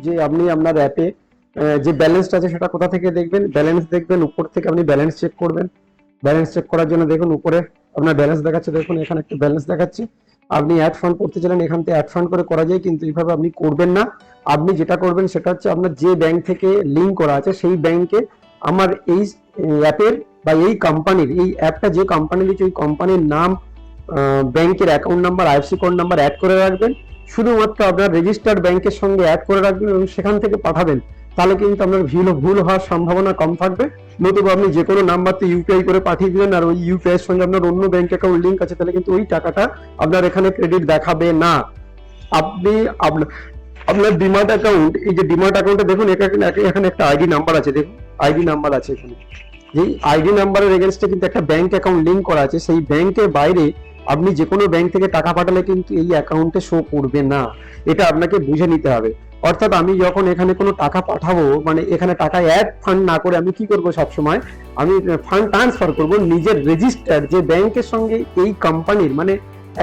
যে আপনি আপনার অ্যাপে যে ব্যালেন্সটা আছে সেটা কোথা থেকে দেখবেন। ব্যালেন্স দেখবেন উপর থেকে, আপনি ব্যালেন্স চেক করবেন। ব্যালেন্স চেক করার জন্য দেখুন উপরে আপনার ব্যালেন্স দেখাচ্ছে, দেখুন এখানে একটা ব্যালেন্স দেখাচ্ছে। আপনি অ্যাড ফান্ড করতে চাইলেন, এখান থেকে অ্যাড ফান্ড করে করা যায়, কিন্তু এইভাবে আপনি করবেন না। আপনি যেটা করবেন সেটা হচ্ছে আপনার যে ব্যাংক থেকে লিঙ্ক করা আছে সেই ব্যাংকে আমার এই অ্যাপের বা এই কোম্পানির, এই অ্যাপটা যে কোম্পানি দিচ্ছে ওই কোম্পানির নাম, ব্যাংকের account number, IFSC code number add করে রাখবেন। শুধুমাত্র আপনার রেজিস্টার্ড ব্যাংকের সঙ্গে অ্যাড করে রাখবেন এবং সেখান থেকে পাঠাবেন। তাহলে কিন্তু আপনার ভুল হওয়ার সম্ভাবনা কম থাকবে। নতুবা আপনি যে কোনো নাম্বারতে ইউপিআই করে পাঠিয়ে দিলেন আর ওই ইউপিআই এর সঙ্গে আপনার অন্য ব্যাংক অ্যাকাউন্ট লিঙ্ক আছে, তাহলে কিন্তু ওই টাকাটা আপনার এখানে ক্রেডিট দেখাবে না। আপনি আপনার ডিমার্ট অ্যাকাউন্ট, এই যে ডিমার্ট অ্যাকাউন্টে দেখুন এখানে একটা আইডি নাম্বার আছে, দেখুন আইডি নাম্বার আছে এখানে। যেই আইডি নাম্বারের এগেনস্টে কিন্তু একটা ব্যাংক অ্যাকাউন্ট লিঙ্ক করা আছে, সেই ব্যাংকের বাইরে আপনি যে কোনো ব্যাংক থেকে টাকা পাঠালে কিন্তু এই অ্যাকাউন্টে শো করবে না। এটা আপনাকে বুঝে নিতে হবে। অর্থাৎ আমি যখন এখানে কোনো টাকা পাঠাবো, মানে এখানে টাকা অ্যাড ফান্ড না করে আমি কি করব, সবসময় আমি ফান্ড ট্রান্সফার করব নিজের রেজিস্টার্ড যে ব্যাংকের সঙ্গে এই কোম্পানির, মানে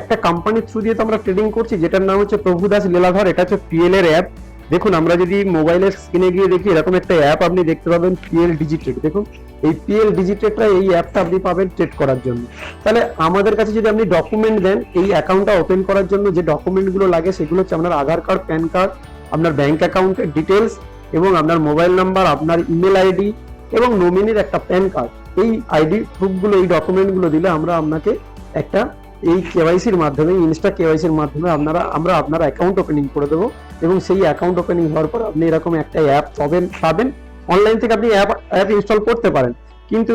একটা কোম্পানির থ্রু দিয়ে তো আমরা ট্রেডিং করছি, যেটার নাম হচ্ছে প্রভুদাস লীলাধর। এটা হচ্ছে পিএল এর অ্যাপ। দেখুন আমরা যদি মোবাইলের স্ক্রিনে গিয়ে দেখি, এরকম একটা অ্যাপ আপনি দেখতে পাবেন, পিএল ডিজিটেড। দেখুন এই পিএল ডিজিটেডটা, এই অ্যাপটা আপনি পাবেন ট্রেড করার জন্য। তাহলে আমাদের কাছে যদি আপনি ডকুমেন্ট দেন এই অ্যাকাউন্টটা ওপেন করার জন্য, যে ডকুমেন্টগুলো লাগে সেগুলো হচ্ছে আপনার আধার কার্ড, প্যান কার্ড, আপনার ব্যাংক অ্যাকাউন্টের ডিটেলস এবং আপনার মোবাইল নাম্বার, আপনার ইমেল আইডি এবং নমিনির একটা প্যান কার্ড। এই আইডি প্রুফগুলো, এই ডকুমেন্টগুলো দিলে আমরা আপনাকে একটা এই কেওয়াইসির মাধ্যমে, ইনস্টা কেওয়াইসির মাধ্যমে আমরা আপনার অ্যাকাউন্ট ওপেনিং করে দেবো। এবং সেই অ্যাকাউন্ট ওপেনিং হওয়ার পর আপনি এরকম একটা অ্যাপ পাবেন। অনলাইন থেকে আপনি অ্যাপ ইনস্টল করতে পারেন, কিন্তু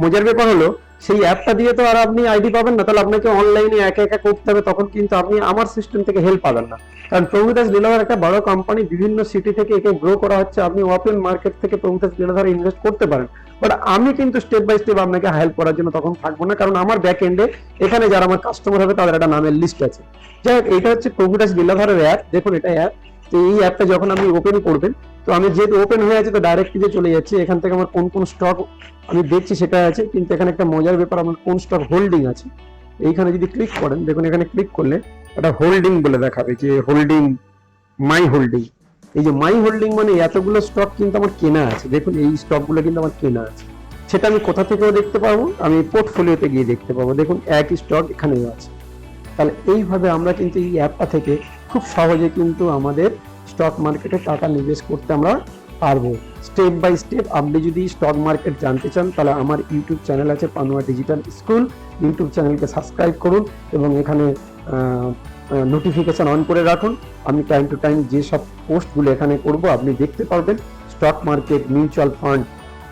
মজার ব্যাপার হলো সেই অ্যাপটা দিয়ে তো আর আপনি আইডি পাবেন না, তাহলে আপনাকে অনলাইনে একা একা করতে হবে। তখন কিন্তু আপনি আমার সিস্টেম থেকে হেল্প পাবেন না, কারণ প্রভুদাস লীলাধর একটা বড় কোম্পানি, বিভিন্ন সিটি থেকে একে গ্রো করা হচ্ছে। আপনি ওপেন মার্কেট থেকে প্রভুদাস লীলাধরে ইনভেস্ট করতে পারেন, বাট আমি কিন্তু স্টেপ বাই স্টেপ আপনাকে হেল্প করার জন্য তখন থাকবো না, কারণ আমার ব্যাক এন্ডে এখানে যারা আমার কাস্টমার হবে তাদের একটা নামের লিস্ট আছে। যাই হোক, এটা হচ্ছে প্রভুদাস লীলাধরের অ্যাপ। দেখুন এটা অ্যাপ। তো এই অ্যাপটা যখন আপনি ওপেন করবেন, তো আমি যেহেতু ওপেন হয়ে আছে তো ডাইরেক্ট যে চলে যাচ্ছে, এখান থেকে আমার কোন কোন স্টক আমি দেখছি সেটা আছে। কিন্তু এখানে একটা মজার ব্যাপার, আমার কোন স্টক হোল্ডিং আছে এইখানে যদি ক্লিক করেন, দেখুন এখানে ক্লিক করলে একটা হোল্ডিং বলে দেখাবে, যে হোল্ডিং, মাই হোল্ডিং। এই যে মাই হোল্ডিং মানে এতগুলো স্টক কিন্তু আমার কেনা আছে। দেখুন এই স্টকগুলো কিন্তু আমার কেনা আছে। সেটা আমি কোথা থেকেও দেখতে পাবো, আমি পোর্টফোলিওতে গিয়ে দেখতে পাবো। দেখুন একই স্টক এখানেও আছে। তাহলে এইভাবে আমরা কিন্তু এই অ্যাপটা থেকে খুব সহজে কিন্তু আমাদের স্টক মার্কেটে টাকা নিবেশ করতে আমরা পারবো। স্টেপ বাই স্টেপ আপনি যদি স্টক মার্কেট জানতে চান, তাহলে আমার ইউটিউব চ্যানেল আছে পানুয়া ডিজিটাল স্কুল। ইউটিউব চ্যানেলকে সাবস্ক্রাইব করুন এবং এখানে নোটিফিকেশন অন করে রাখুন। আমি টাইম টু টাইম যে সব পোস্টগুলো এখানে করব আপনি দেখতে পারবেন। স্টক মার্কেট, মিউচুয়াল ফান্ড,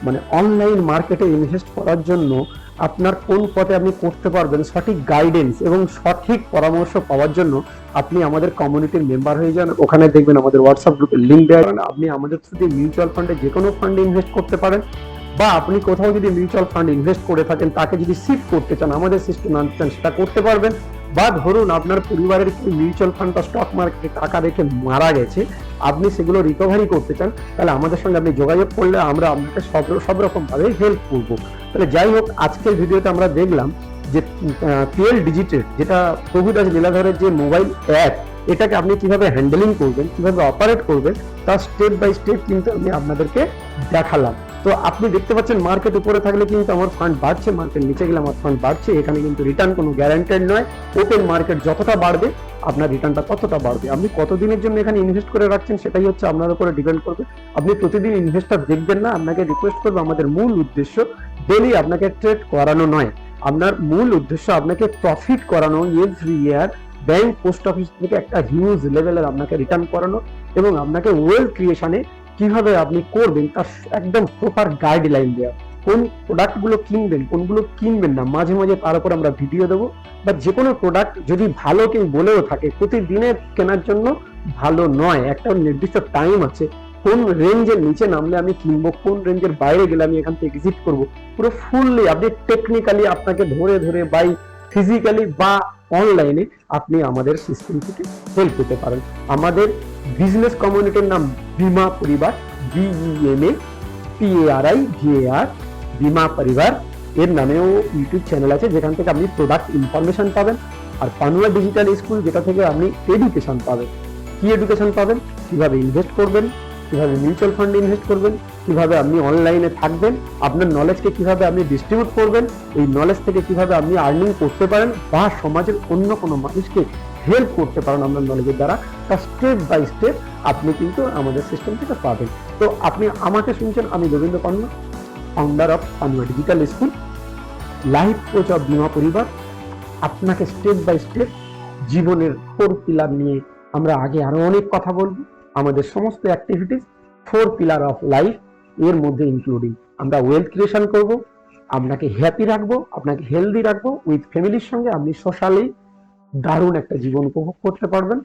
মানে অনলাইন মার্কেটে ইনভেস্ট করার জন্য আপনার কোন পথে আপনি করতে পারবেন, সঠিক গাইডেন্স এবং সঠিক পরামর্শ পাওয়ার জন্য আপনি আমাদের কমিউনিটির মেম্বার হয়ে যান। ওখানে দেখবেন আমাদের হোয়াটসঅ্যাপ গ্রুপের লিঙ্ক দেওয়া আছে। আপনি আমাদের থ্রুতে মিউচুয়াল ফান্ডে যে কোনো ফান্ডে ইনভেস্ট করতে পারেন, বা আপনি কোথাও যদি মিউচুয়াল ফান্ড ইনভেস্ট করে থাকেন তাকে যদি শিফট করতে চান, আমাদের সিস্টেম আনতে চান, সেটা করতে পারবেন। বা ধরুন আপনার পরিবারের কি মিউচুয়াল ফান্ড বা স্টক মার্কেটে টাকা রেখে মারা গেছে, আপনি সেগুলো রিকভারি করতে চান, তাহলে আমাদের সঙ্গে আপনি যোগাযোগ করলে আমরা আপনাকে সব রকম ভাবে হেল্প করবো। তাহলে যাই হোক, আজকের ভিডিওতে আমরা দেখলাম যে পিএল ডিজিটেড, যেটা প্রভুদাস লীলাধরের যে মোবাইল অ্যাপ, এটাকে আপনি কিভাবে হ্যান্ডেলিং করবেন, কিভাবে অপারেট করবেন, তার স্টেপ বাই স্টেপ কিন্তু আমি আপনাদেরকে দেখালাম। তো আপনি দেখতে পাচ্ছেন মার্কেট উপরে থাকলে কিন্তু আমার ফান্ড বাড়ছে, মার্কেট নিচে গেলে আমার ফান্ড বাড়ছে। এখানে কিন্তু রিটার্ন কোনো গ্যারান্টেড নয়। ওপেন মার্কেট যতটা বাড়বে আপনার রিটার্নটা ততটা বাড়বে। আপনি কতদিনের জন্য এখানে ইনভেস্ট করে রাখছেন সেটাই হচ্ছে আপনার উপরে ডিপেন্ড করবে। আপনি প্রতিদিন ইনভেস্টর দেখবেন না। আপনাকে রিকোয়েস্ট করবো, আমাদের মূল উদ্দেশ্য ডেইলি আপনাকে ট্রেড করানো নয়, আপনার মূল উদ্দেশ্য আপনাকে প্রফিট করানো। Every year bank, post office থেকে একটা হিউজ লেভেলের আপনাকে রিটার্ন করানো এবং আপনাকে ওয়েলথ ক্রিয়েশনে কিভাবে আপনি করবেন তার একদম প্রপার গাইডলাইন দেওয়া। কোন প্রোডাক্টগুলো কিনবেন, কোনগুলো কিনবেন না, মাঝে মাঝে তার উপর আমরা ভিডিও দেবো। বা যে কোনো প্রোডাক্ট যদি ভালো কেউ বলেও থাকে, প্রতিদিনের কেনার জন্য ভালো নয়। একটা নির্দিষ্ট টাইম আছে, কোন রেঞ্জের নিচে নামলে আমি কিনবো, কোন রেঞ্জের বাইরে গেলে আমি এখান থেকে এক্সিট করবো। পুরো ফুললি আপনি টেকনিক্যালি আপনাকে ধরে ধরে বাই ফিজিক্যালি বা অনলাইনে আপনি আমাদের সিস্টেম থেকে হেল্প পেতে পারেন। আমাদের বিজনেস কমিউনিটির নাম বীমা পরিবার, BEMAPARI বীমা পরিবার। এর নামেও ইউটিউব চ্যানেল আছে, যেখান থেকে আপনি প্রোডাক্ট ইনফরমেশন পাবেন। আর পানুয়া ডিজিটাল স্কুল, যেটা থেকে আপনি এডুকেশন পাবেন। কি এডুকেশন পাবেন? কিভাবে ইনভেস্ট করবেন, কিভাবে মিউচুয়াল ফান্ডে ইনভেস্ট করবেন, কিভাবে আপনি অনলাইনে থাকবেন, আপনার নলেজকে কিভাবে আপনি ডিস্ট্রিবিউট করবেন, এই নলেজ থেকে কিভাবে আপনি আর্নিং করতে পারেন বা সমাজের অন্য কোনো মানুষকে হেল্প করতে পারেন আপনার নলেজের দ্বারা, তা স্টেপ বাই স্টেপ আপনি কিন্তু আমাদের সিস্টেম থেকে পাবেন। তো আপনি আমাকে শুনছেন, আমি Rabindra Panna, founder of Panna digital school, life coach of Bima Parivar. আপনাকে স্টেপ বাই স্টেপ জীবনের 4 পিলার নিয়ে আমরা আগে আরো অনেক কথা বলবো। আমাদের সমস্ত অ্যাক্টিভিটিস 4 পিলার অফ লাইফ এর মধ্যে ইনক্লুডিং। আমরা ওয়েলথ ক্রিয়েশন করব, আপনাকে হ্যাপি রাখবো, আপনাকে হেলদি রাখবো, উইথ ফ্যামিলির সঙ্গে আপনি সোশ্যালি দারুণ একটা জীবন উপভোগ করতে পারবেন।